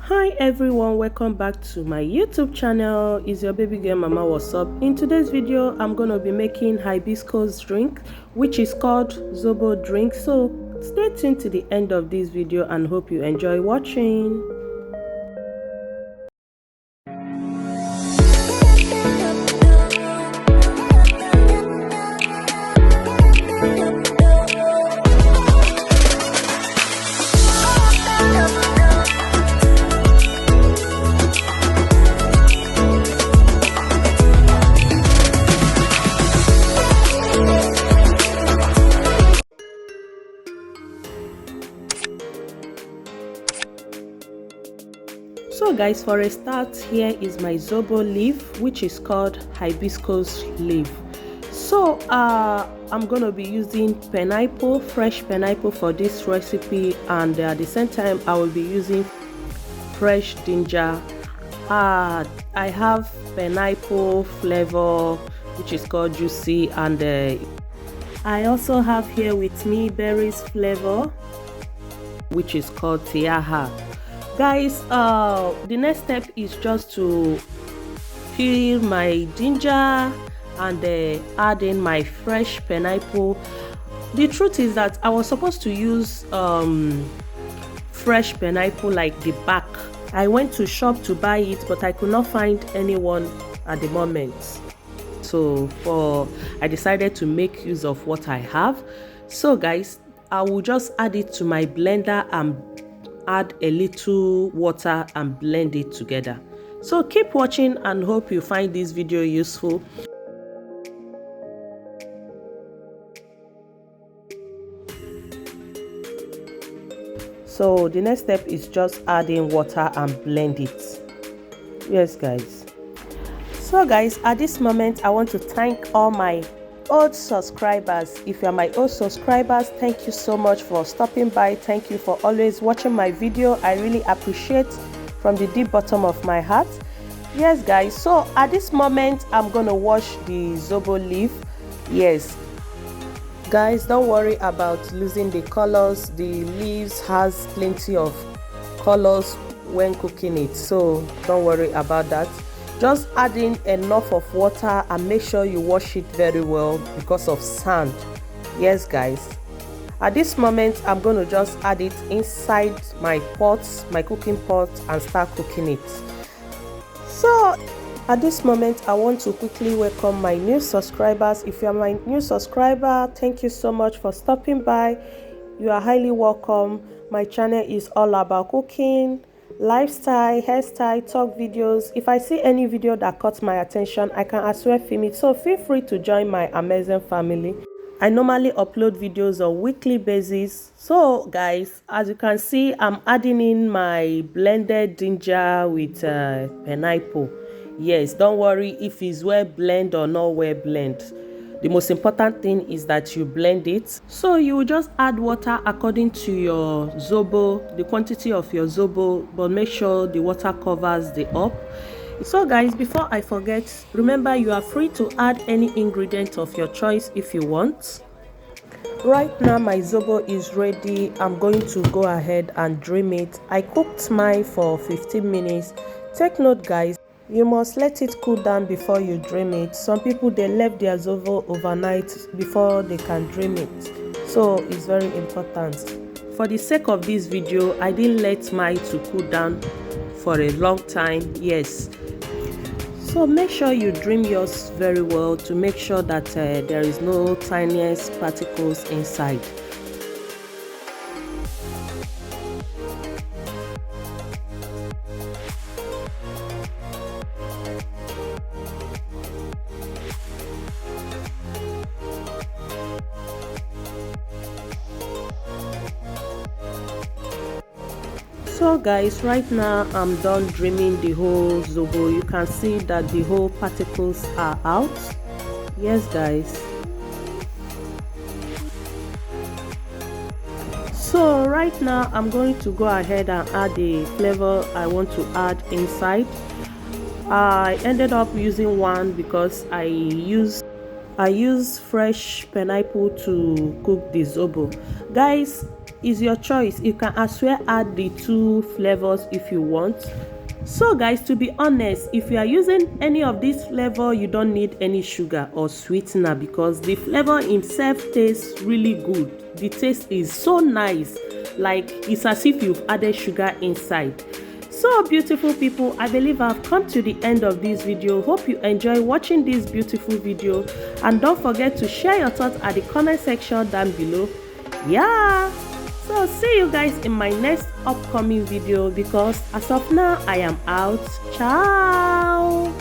Hi everyone, welcome back to my YouTube channel. It's your baby girl mama. What's up? In today's video I'm gonna be making hibiscus drink, which is called Zobo drink. So stay tuned to the end of this video and hope you enjoy watching. So guys, for a start, here is my Zobo leaf, which is called hibiscus leaf. So I'm gonna be using pineapple, fresh pineapple for this recipe, and at the same time I will be using fresh ginger. I have pineapple flavor, which is called juicy, and I also have here with me berries flavor, which is called tiaha. Guys, the next step is just to peel my ginger and add in my fresh pineapple. The truth is that I was supposed to use fresh pineapple, like the back. I went to shop to buy it, but I could not find anyone at the moment. So I decided to make use of what I have. So guys, I will just add it to my blender and add a little water and blend it together. So keep watching and hope you find this video useful. So the next step is just adding water and blend it. Yes guys. So guys, at this moment I want to thank all my old subscribers. If you are my old subscribers, thank you so much for stopping by. Thank you for always watching my video. I really appreciate from the deep bottom of my heart. Yes guys, so at this moment I'm gonna wash the Zobo leaf. Yes guys, don't worry about losing the colors. The leaves has plenty of colors when cooking it, so don't worry about that. Just add in enough of water and make sure you wash it very well because of sand. Yes guys, at this moment I'm going to just add it inside my pot, my cooking pot, and start cooking it. So at this moment I want to quickly welcome my new subscribers. If you are my new subscriber, thank you so much for stopping by. You are highly welcome. My channel is all about cooking, lifestyle, hairstyle, talk videos. If I see any video that caught my attention, I can as well film it, so feel free to join my amazing family. I normally upload videos on weekly basis. So guys, as you can see, I'm adding in my blended ginger with pineapple. Yes, don't worry if it's well blend or not well blend. The most important thing is that you blend it. So you will just add water according to your Zobo, the quantity of your Zobo, but make sure the water covers the up. So guys, before I forget, remember you are free to add any ingredient of your choice if you want. Right now my Zobo is ready. I'm going to go ahead and drain it. I cooked mine for 15 minutes. Take note guys, you must let it cool down before you drain it. Some people, they left their Zobo overnight before they can drain it. So it's very important. For the sake of this video, I didn't let mine to cool down for a long time. Yes. So make sure you drain yours very well to make sure that there is no tiniest particles inside. So guys, right now I'm done draining the whole Zobo. You can see that the whole particles are out. Yes guys. So right now I'm going to go ahead and add the flavor I want to add inside. I ended up using one because I use fresh pineapple to cook the Zobo. Guys, is your choice. You can as well add the 2 flavors if you want. So guys, to be honest, if you are using any of this flavor, you don't need any sugar or sweetener because the flavor itself tastes really good. The taste is so nice, like it's as if you've added sugar inside. So beautiful people, I believe I've come to the end of this video. Hope you enjoy watching this beautiful video, and don't forget to share your thoughts at the comment section down below. Yeah, so see you guys in my next upcoming video, because as of now I am out. Ciao.